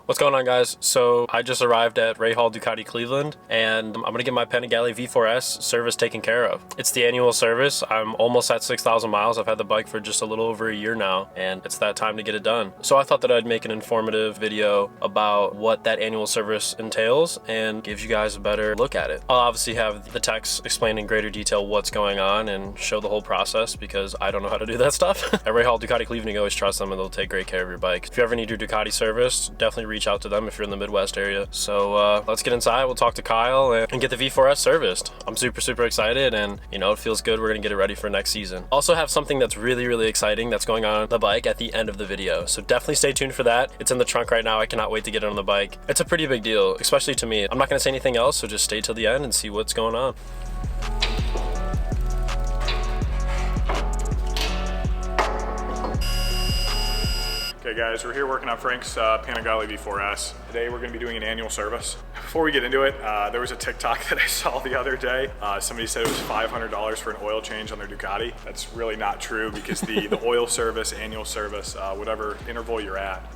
What's going on, guys? So I just arrived at Rahal Ducati Cleveland and I'm gonna get my Panigale V4S service taken care of. It's the annual service. I'm almost at 6,000 miles. I've had the bike for just a little over a year now and it's that time to get it done. So I thought that I'd make an informative video about what that annual service entails and gives you guys a better look at it. I'll obviously have the techs explain in greater detail what's going on and show the whole process because I don't know how to do that stuff. At Rahal Ducati Cleveland, you always trust them and they'll take great care of your bike. If you ever need your Ducati service, definitely reach out to them if you're in the Midwest area. So let's get inside, we'll talk to Kyle and get the V4S serviced. I'm super excited and you know, it feels good. We're gonna get it ready for next season. Also have something that's really exciting that's going on the bike at the end of the video. So definitely stay tuned for that. It's in the trunk right now. I cannot wait to get it on the bike. It's a pretty big deal, especially to me. I'm not gonna say anything else, so just stay till the end and see what's going on. Okay guys, we're here working on Frank's Panigale V4S. Today we're going to be doing an annual service. Before we get into it, there was a TikTok that I saw the other day. Somebody said it was $500 for an oil change on their Ducati. That's really not true because the oil service, annual service, whatever interval you're at,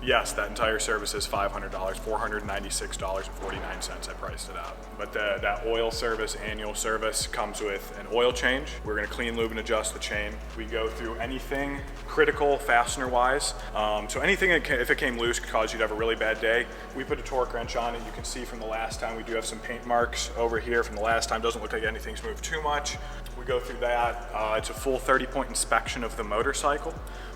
yes, that entire service is $500, $496.49 I priced it out. But that oil service, annual service comes with an oil change. We're going to clean, lube, and adjust the chain. We go through anything critical fastener-wise. So anything, if it came loose, could cause you to have a really bad day. We put a torque wrench on it. You can see from the last time we do have some paint marks over here from the last time. Doesn't look like anything's moved too much. We go through that. It's a full 30-point inspection of the motorcycle.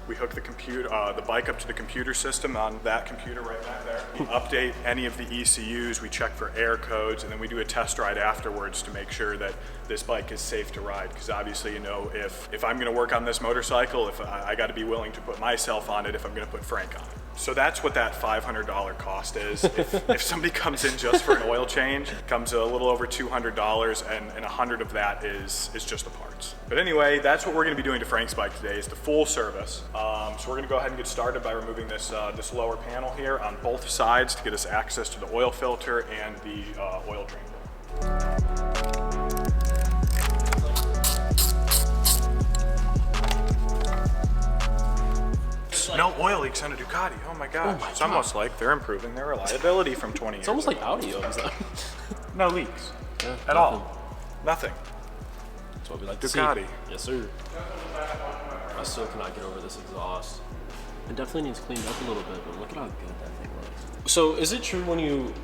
We hook the bike up to the computer system on that computer right back there. We update any of the ECUs, we check for air codes, and then we do a test ride afterwards to make sure that this bike is safe to ride. Because obviously, you know, if I'm gonna work on this motorcycle, if I gotta be willing to put myself on it if I'm gonna put Frank on it. So that's what that $500 cost is. If somebody comes in just for an oil change, it comes a little over $200 and $100 of that is just the parts. But anyway, that's what we're gonna be doing to Frank's bike today is the full service. So we're gonna go ahead and get started by removing this lower panel here on both sides to get us access to the oil filter and the oil drain. No oil leaks on a Ducati. Oh my gosh. It's almost like they're improving their reliability from 20 years It's almost ago. like Audi owns them. No leaks. Yeah, at all. Nothing. That's what we like Ducati. to see. Yes, sir. I still cannot get over this exhaust. It definitely needs cleaned up a little bit, but look at how good that thing looks. So is it true when you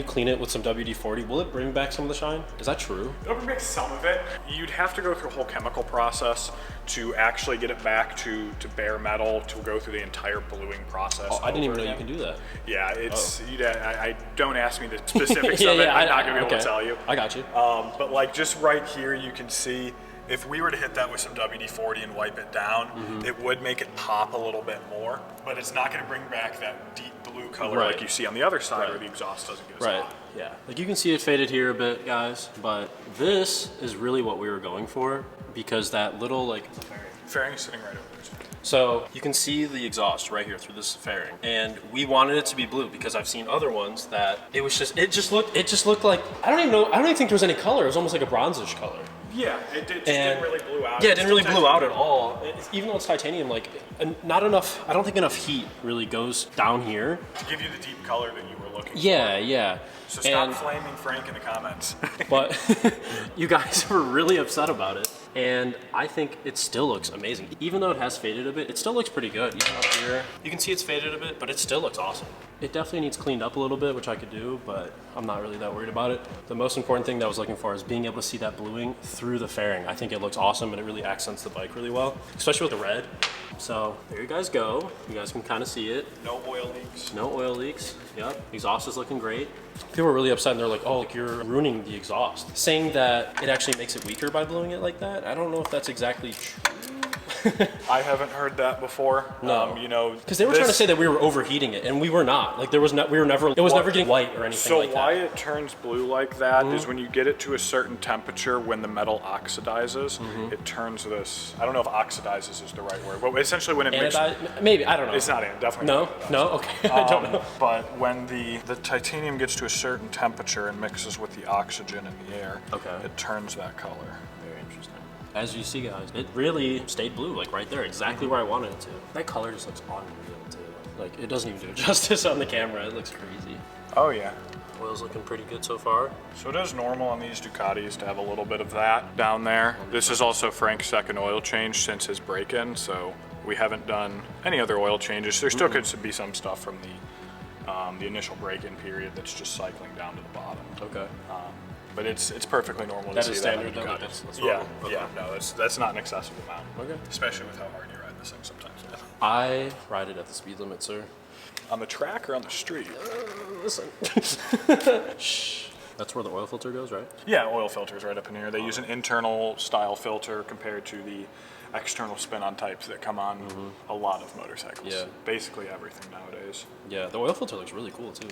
clean it with some WD-40, will it bring back some of the shine? Is that true? It'll bring back some of it. You'd have to go through a whole chemical process to actually get it back to bare metal, to go through the entire bluing process. Oh, I didn't even know you can do that. Yeah, it's, I don't ask me the specifics of it. I'm not gonna be able to tell you. I got you. But like just right here, you can see, if we were to hit that with some WD-40 and wipe it down, it would make it pop a little bit more, but it's not gonna bring back that deep blue color like you see on the other side where the exhaust doesn't get as hot. Yeah, like you can see it faded here a bit, guys, but this is really what we were going for because that little fairing is sitting right over there. So you can see the exhaust right here through this fairing, and we wanted it to be blue because I've seen other ones that it just looked like, I don't even think there was any color. It was almost like a bronzish color. Yeah, it didn't really blue out. Yeah, it didn't really blue out at all. Even though it's titanium, like not enough, I don't think enough heat really goes down here. To give you the deep color that you were looking for. Yeah. So stop flaming Frank in the comments. But you guys were really upset about it. And I think it still looks amazing. Even though it has faded a bit, it still looks pretty good. Even up here, you can see it's faded a bit, but it still looks awesome. It definitely needs cleaned up a little bit, which I could do, but I'm not really that worried about it. The most important thing that I was looking for is being able to see that bluing through the fairing. I think it looks awesome and it really accents the bike really well, especially with the red. So there you guys go. You guys can kind of see it. No oil leaks. No oil leaks. Yep. Exhaust is looking great. People were really upset and they're like, oh, like you're ruining the exhaust. Saying that it actually makes it weaker by blowing it like that, I don't know if that's exactly true. I haven't heard that before. No, you know, because they were trying to say that we were overheating it, and we were not. Like it was never getting white or anything like that. So why it turns blue like that is when you get it to a certain temperature, when the metal oxidizes, it turns this. I don't know if oxidizes is the right word, but essentially when it mixes, maybe, I don't know. It's not definitely. No, okay, I don't know. But when the titanium gets to a certain temperature and mixes with the oxygen in the air, it turns that color. Very interesting. As you see, guys, it really stayed blue, like right there, exactly where I wanted it to. That color just looks unreal too. Like, it doesn't even do justice on the camera. It looks crazy. Oh yeah. Oil's looking pretty good so far. So it is normal on these Ducatis to have a little bit of that down there. This is also Frank's second oil change since his break-in, so we haven't done any other oil changes. There still could be some stuff from the initial break-in period that's just cycling down to the bottom. Okay. But it's perfectly normal That to is see standard, that on though? a Ducati. That's Yeah, normal. Okay. yeah, no, that's not an excessive amount. Okay. Especially with how hard you ride this thing sometimes. I ride it at the speed limit, sir. On the track or on the street? Listen. Shh. That's where the oil filter goes, right? Yeah, oil filters right up in here. They use an internal style filter compared to the external spin-on types that come on a lot of motorcycles. Yeah. Basically everything nowadays. Yeah, the oil filter looks really cool too.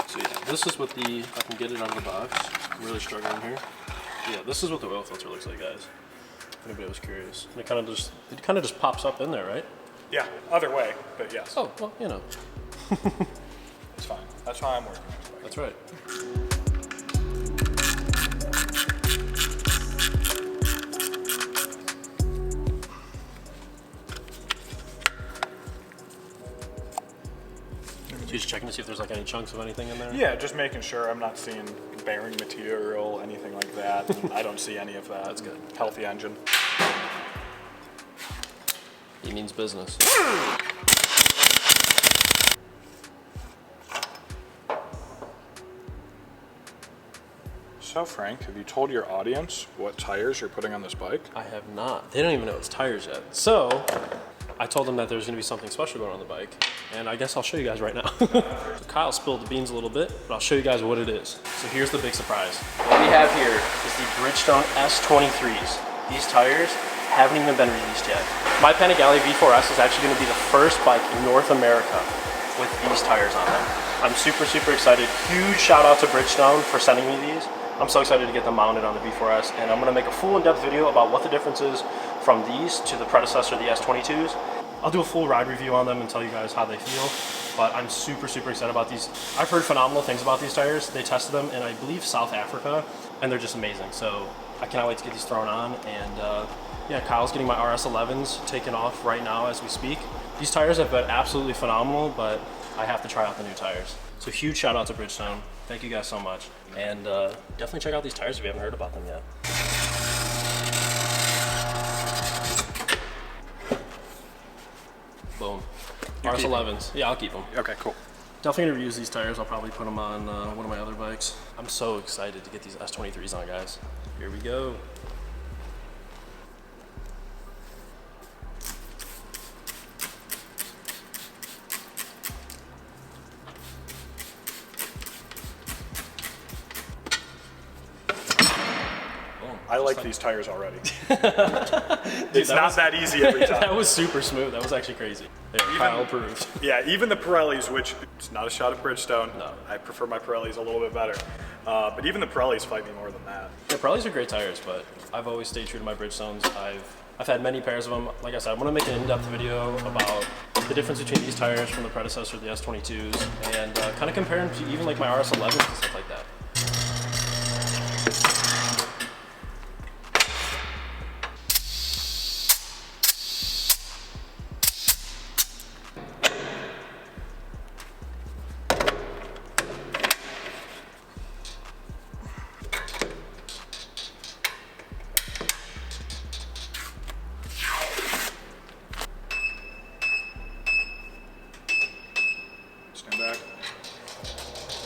So yeah, this is what the, if I can get it out of the box, I'm really struggling here. Yeah, this is what the oil filter looks like, guys. If anybody was curious. And it kind of just pops up in there, right? Yeah, other way, but yes. Oh, well, you know. It's fine. That's why I'm working this way. That's right. Just checking to see if there's like any chunks of anything in there? Yeah, just making sure I'm not seeing bearing material, anything like that. I don't see any of that. That's good. Healthy engine. He means business. So Frank, have you told your audience what tires you're putting on this bike? I have not. They don't even know it's tires yet. So I told them that there's going to be something special going on the bike, and I guess I'll show you guys right now. So Kyle spilled the beans a little bit, but I'll show you guys what it is. So here's the big surprise. What we have here is the Bridgestone S23s. These tires haven't even been released yet. My Panigale V4S is actually going to be the first bike in North America with these tires on them. I'm super, super excited. Huge shout out to Bridgestone for sending me these. I'm so excited to get them mounted on the V4S, and I'm gonna make a full in-depth video about what the difference is from these to the predecessor, the S22s. I'll do a full ride review on them and tell you guys how they feel, but I'm super, super excited about these. I've heard phenomenal things about these tires. They tested them in, I believe, South Africa, and they're just amazing. So I cannot wait to get these thrown on, and yeah, Kyle's getting my RS11s taken off right now as we speak. These tires have been absolutely phenomenal, but I have to try out the new tires. So huge shout out to Bridgestone. Thank you guys so much. And definitely check out these tires if you haven't heard about them yet. Boom. RS11s. Yeah, I'll keep them. Okay, cool. Definitely gonna reuse these tires. I'll probably put them on one of my other bikes. I'm so excited to get these S23s on, guys. Here we go. I like these tires already. It's not that easy every time. That was super smooth. That was actually crazy. There, Kyle approved. Yeah, even the Pirellis, which it's not a shot at Bridgestone. No. I prefer my Pirellis a little bit better. But even the Pirellis fight me more than that. Yeah, Pirellis are great tires, but I've always stayed true to my Bridgestones. I've had many pairs of them. Like I said, I'm gonna make an in-depth video about the difference between these tires from the predecessor, the S22s, and kind of compare them to even like my RS11s and stuff like that. Stand back.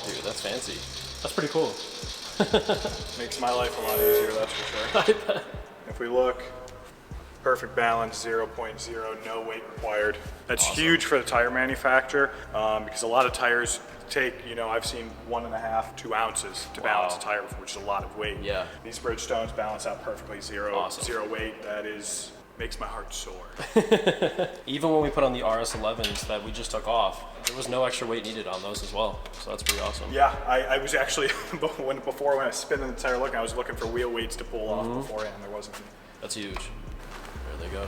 Dude, that's fancy. That's pretty cool. Makes my life a lot easier, that's for sure. If we look, perfect balance, 0.0, no weight required. That's awesome. Huge for the tire manufacturer because a lot of tires take, I've seen 1.5, 2 ounces to balance a tire, which is a lot of weight. Yeah. These Bridgestones balance out perfectly, zero weight. That makes my heart sore. Even when we put on the RS11s that we just took off, there was no extra weight needed on those as well. So that's pretty awesome. Yeah, I was actually, when I was spinning the tire looking, I was looking for wheel weights to pull off beforehand. There wasn't any. That's huge. There they go.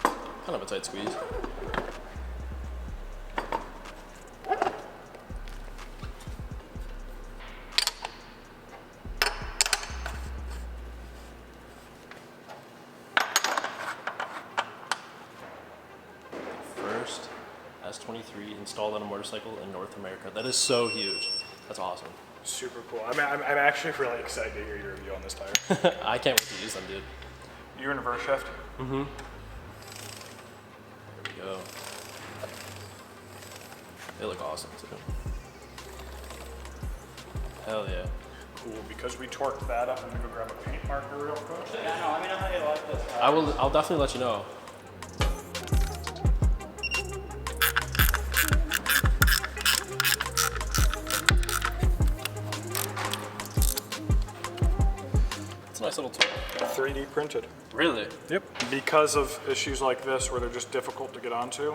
Kind of a tight squeeze. S23 installed on a motorcycle in North America. That is so huge. That's awesome. Super cool. I'm actually really excited to hear your review on this tire. I can't wait to use them, dude. You're in reverse shift? Mm-hmm. There we go. They look awesome, too. Hell yeah. Cool, because we torqued that up, I'm gonna go grab a paint marker real quick. Yeah, no, let me know how you like this. I'll definitely let you know. It's a nice little tool. 3D printed. Really? Yep. Because of issues like this where they're just difficult to get onto,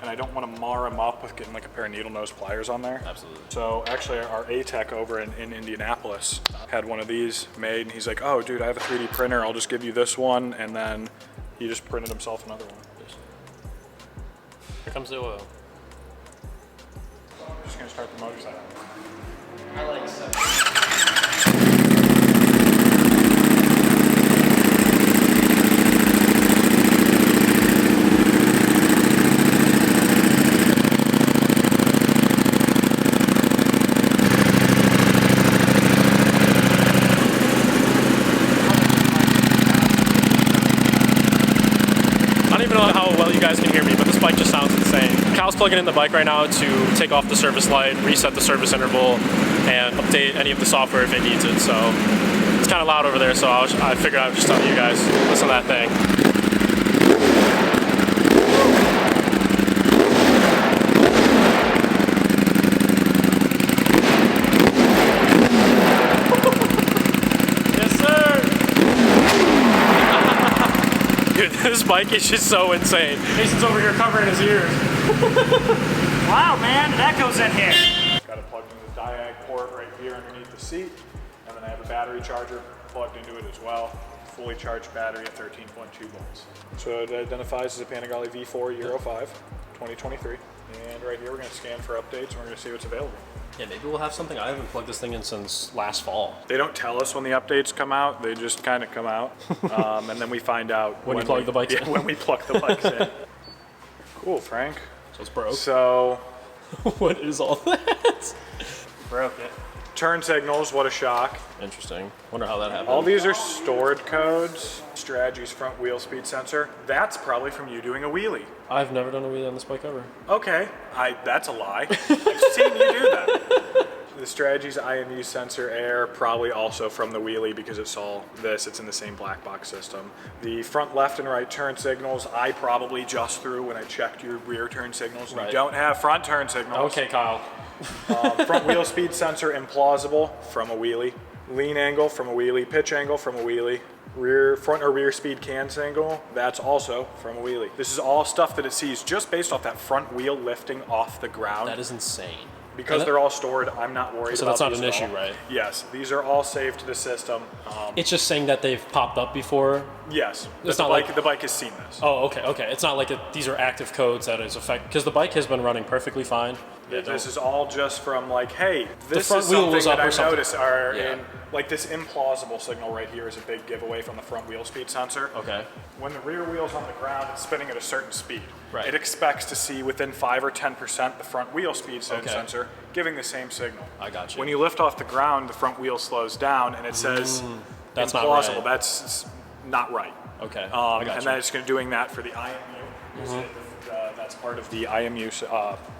and I don't want to mar them up with getting like a pair of needle nose pliers on there. Absolutely. So actually our A-Tech over in Indianapolis had one of these made, and he's like, oh dude, I have a 3D printer, I'll just give you this one, and then he just printed himself another one. Here comes the oil. I'm just gonna start the motorcycle. I like so. I don't even know how well you guys can hear me, but this bike just sounds insane. Cal's plugging in the bike right now to take off the service light, reset the service interval, and update any of the software if it needs it. So it's kind of loud over there, so I figured I'd just tell you guys, listen to that thing. Dude, this bike is just so insane. Jason's over here covering his ears. Wow, man, that goes in here. Got it plugged into the diag port right here underneath the seat, and then I have a battery charger plugged into it as well. Fully charged battery at 13.2 volts. So it identifies as a Panigale V4 Euro 5, 2023. And right here we're going to scan for updates and we're going to see what's available. Yeah, maybe we'll have something. I haven't plugged this thing in since last fall. They don't tell us when the updates come out, they just kind of come out. And then we find out when you plug the bikes in. When we plug the bikes in. Cool, Frank. So it's broke. So, What is all that? Broke it. turn signals, what a shock. Interesting. Wonder how that happened. All these are stored codes. Strategy's front wheel speed sensor. That's probably from you doing a wheelie. I've never done a wheelie on this bike ever. Okay, that's a lie. I've seen you do that. The Strategy's IMU sensor air, probably also from the wheelie because it saw this, it's in the same black box system. The front left and right turn signals, I probably just threw when I checked your rear turn signals. Right. You don't have front turn signals. Okay, Kyle. Front wheel speed sensor implausible from a wheelie. Lean angle from a wheelie, pitch angle from a wheelie. Front or rear speed can signal, that's also from a wheelie. This is all stuff that it sees just based off that front wheel lifting off the ground. That is insane. Because they're all stored, I'm not worried So about that's not these an at issue, all. right? Yes, these are all saved to the system. It's just saying that they've popped up before. Yes, It's the not bike, like- the bike has seen this. Oh, okay. It's not like these are active codes that is affected, because the bike has been running perfectly fine. Yeah, This is all just from like, hey, this front is wheel something was up that or I something. noticed are Yeah. in, like this implausible signal right here is a big giveaway from the front wheel speed sensor. Okay. When the rear wheel's on the ground, it's spinning at a certain speed. Right. It expects to see within 5 or 10% the front wheel speed Okay. sensor giving the same signal. I got you. When you lift off the ground, the front wheel slows down and it says that's not implausible. right. That's not right. Okay. I got And you. then it's doing that for the IMU. That's part of the IMU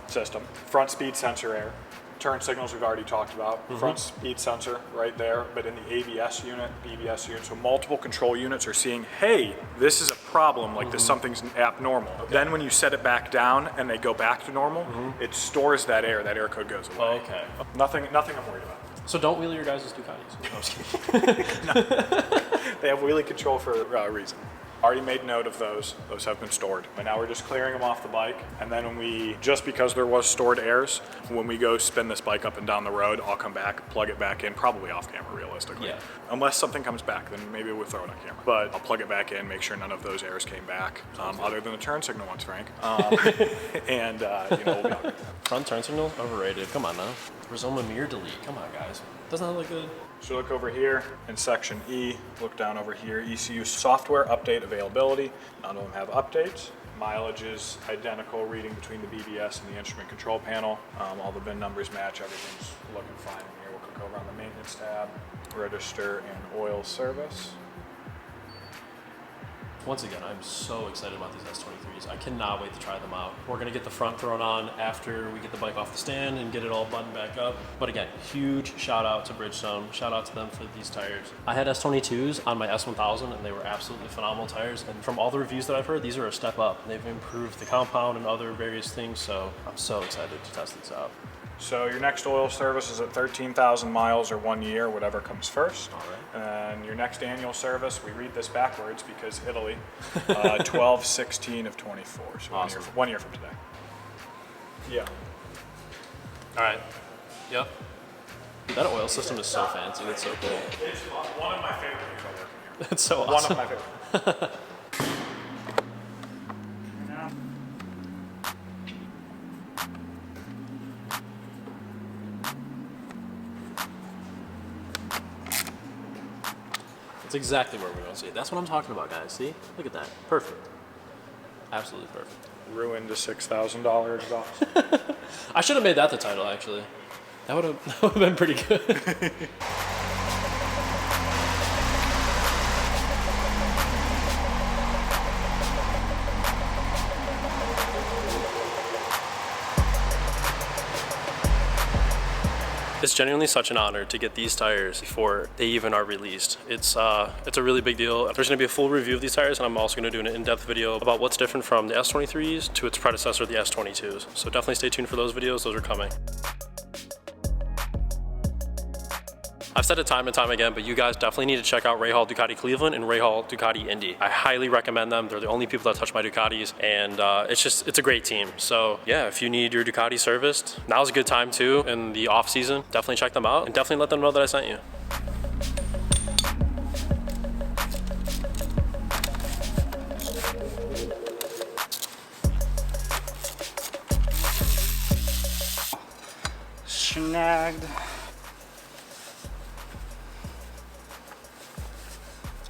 system. Front speed sensor air. Turn signals we've already talked about. Front speed sensor right there, but in the ABS unit, BBS unit. So multiple control units are seeing, hey, this is a problem, like this something's abnormal. Then when you set it back down and they go back to normal, it stores that air code goes away. Oh, okay. Nothing I'm worried about. So don't wheelie your guys' Ducatis. No, I'm just kidding. They have wheelie control for a reason. Already made note of those. Those have been stored. And now we're just clearing them off the bike. And then just because there was stored airs, when we go spin this bike up and down the road, I'll come back, plug it back in, probably off camera realistically. Yeah. Unless something comes back, then maybe we'll throw it on camera. But I'll plug it back in, make sure none of those airs came back, other than the turn signal ones, Frank. And we'll be all good. Front turn signal? Overrated. Come on now. Rizoma mirror delete. Come on, guys. Doesn't that look good? So look over here in section E, look down over here, ECU software update availability. None of them have updates. Mileage is identical, reading between the BBS and the instrument control panel. All the VIN numbers match, everything's looking fine in here. We'll click over on the maintenance tab, register and oil service. Once again, I'm so excited about these S23s. I cannot wait to try them out. We're gonna get the front thrown on after we get the bike off the stand and get it all buttoned back up. But again, huge shout out to Bridgestone. Shout out to them for these tires. I had S22s on my S1000 and they were absolutely phenomenal tires. And from all the reviews that I've heard, these are a step up. They've improved the compound and other various things. So I'm so excited to test these out. So your next oil service is at 13,000 miles or 1 year, whatever comes first. All right. And your next annual service, we read this backwards because Italy, 12/16 of 24. So Awesome. 1 year from today. Yeah. All right. Yep. That oil system is so fancy. It's so cool. It's one of my favorite things I work in here. It's so One awesome. of my favorite. That's exactly where we're going to see it. That's what I'm talking about, guys. See? Look at that. Perfect. Absolutely perfect. Ruined a $6,000 exhaust. I should have made that the title, actually. That would have been pretty good. It's genuinely such an honor to get these tires before they even are released. It's a really big deal. There's gonna be a full review of these tires, and I'm also gonna do an in-depth video about what's different from the S23s to its predecessor, the S22s. So definitely stay tuned for those videos, those are coming. I've said it time and time again, but you guys definitely need to check out Rahal Ducati Cleveland and Rahal Ducati Indy. I highly recommend them. They're the only people that touch my Ducatis, and it's a great team. So yeah, if you need your Ducati serviced, now's a good time too in the off season. Definitely check them out and definitely let them know that I sent you. Snagged.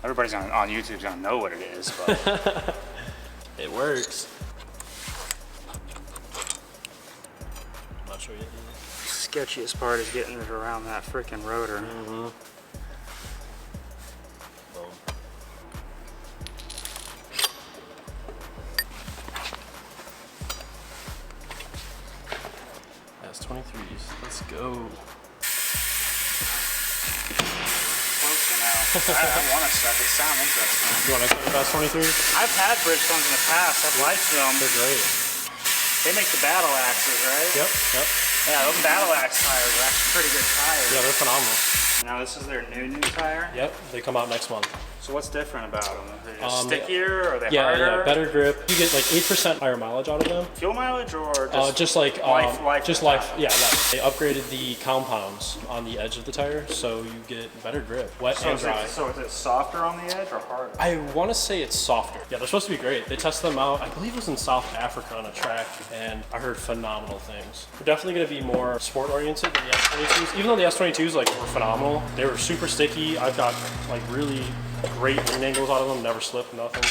Everybody's on YouTube's gonna know what it is, but It works. I'm not sure yet. sketchiest part is getting it around that freaking rotor. Boom. S23s. Let's go. I want to stuff. They sound interesting. You want to talk about S23s? I've had Bridgestones in the past. I've liked them. They're great. They make the Battlaxes, right? Yep, yep. Yeah, those Battlax tires are actually pretty good tires. Yeah, they're phenomenal. Now this is their new tire. Yep, they come out next month. So what's different about them? Are they just Um, stickier? Or are they Yeah, harder? yeah, better grip. You get like 8% higher mileage out of them. Fuel mileage or just Just like life just of life. the Yeah, life. They upgraded the compounds on the edge of the tire, so you get better grip, wet So and is, dry. so is it softer on the edge or harder? I want to say it's softer. Yeah, they're supposed to be great. They tested them out. I believe it was in South Africa on a track, and I heard phenomenal things. They're definitely going to be more sport oriented than the S22s. Even though the S22s like were phenomenal, they were super sticky. I've got like really great lean angles out of them. Never slipped, nothing.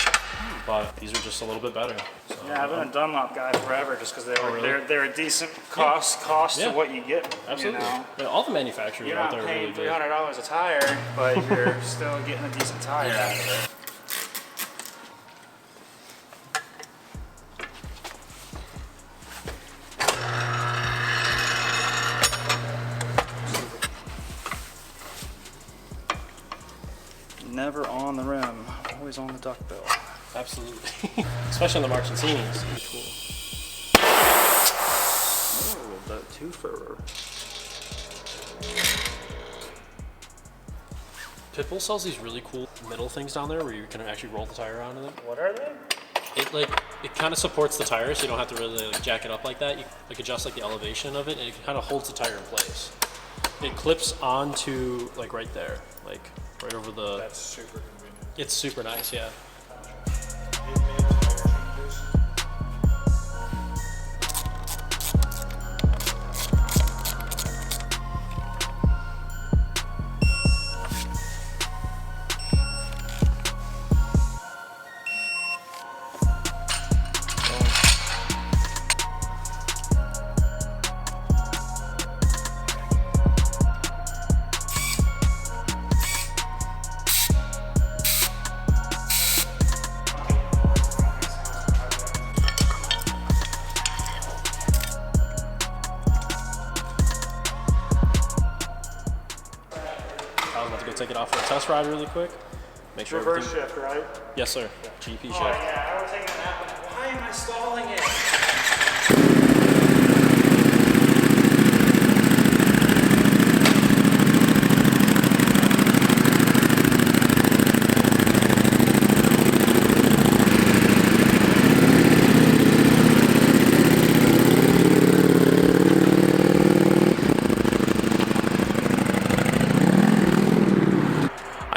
But these are just a little bit better. So, Yeah, I've been a Dunlop guy forever just because really? they're a decent cost Yeah. to what you get. absolutely. You know? Yeah, all the manufacturers You're out not there are really paying good. $300 a tire, but you're still getting a decent tire out of it. Never on the rim, always on the duckbill. Absolutely. Especially on the Marchesinis. Cool. Oh, the twofer. Pitbull sells these really cool middle things down there where you can actually roll the tire onto them. What are they? It kind of supports the tire, so you don't have to really like jack it up like that. You like adjust like the elevation of it, and it kind of holds the tire in place. It clips onto like right there, like right over the. That's super convenient. It's super nice, yeah. take it off for a test ride really quick. Make sure Reverse everything... shift, right? Yes, sir. GP shift. Oh yeah, I was taking a nap. Why am I stalling it?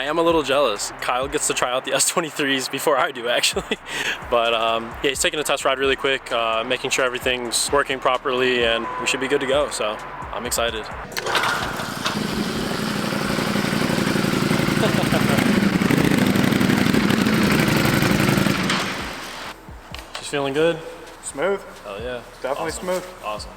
I'm a little jealous. Kyle gets to try out the S23s before I do, actually. But yeah, he's taking a test ride really quick, making sure everything's working properly, and we should be good to go. So I'm excited. She's feeling good? Smooth. Oh yeah. Definitely Awesome. smooth. Awesome.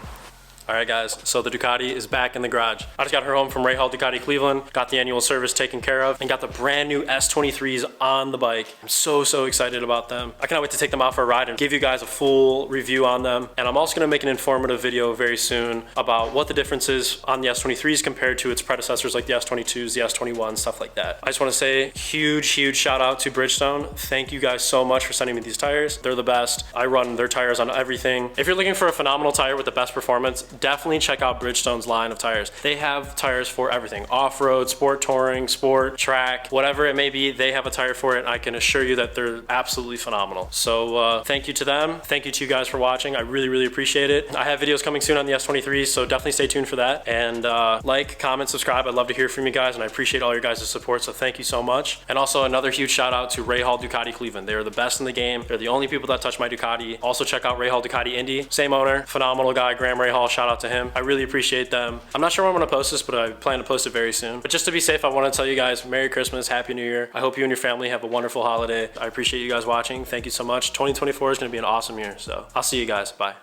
All right, guys, so the Ducati is back in the garage. I just got her home from Rahal Ducati Cleveland, got the annual service taken care of, and got the brand new S23s on the bike. I'm so excited about them. I cannot wait to take them out for a ride and give you guys a full review on them. And I'm also gonna make an informative video very soon about what the difference is on the S23s compared to its predecessors like the S22s, the S21s, stuff like that. I just wanna say huge shout out to Bridgestone. Thank you guys so much for sending me these tires. They're the best. I run their tires on everything. If you're looking for a phenomenal tire with the best performance, definitely check out Bridgestone's line of tires. They have tires for everything. Off-road, sport touring, sport, track, whatever it may be, they have a tire for it. I can assure you that they're absolutely phenomenal. So thank you to them. Thank you to you guys for watching. I really appreciate it. I have videos coming soon on the S23, so definitely stay tuned for that. And like, comment, subscribe. I'd love to hear from you guys, and I appreciate all your guys' support, so thank you so much. And also another huge shout out to Rahal Ducati Cleveland. They're the best in the game. They're the only people that touch my Ducati. Also check out Rahal Ducati Indy. Same owner, phenomenal guy, Graham Rahal. Shout out to him. I really appreciate them. I'm not sure when I'm gonna post this, but I plan to post it very soon. But just to be safe, I wanna tell you guys Merry Christmas, Happy New Year. I hope you and your family have a wonderful holiday. I appreciate you guys watching. Thank you so much. 2024 is gonna be an awesome year, so I'll see you guys. Bye.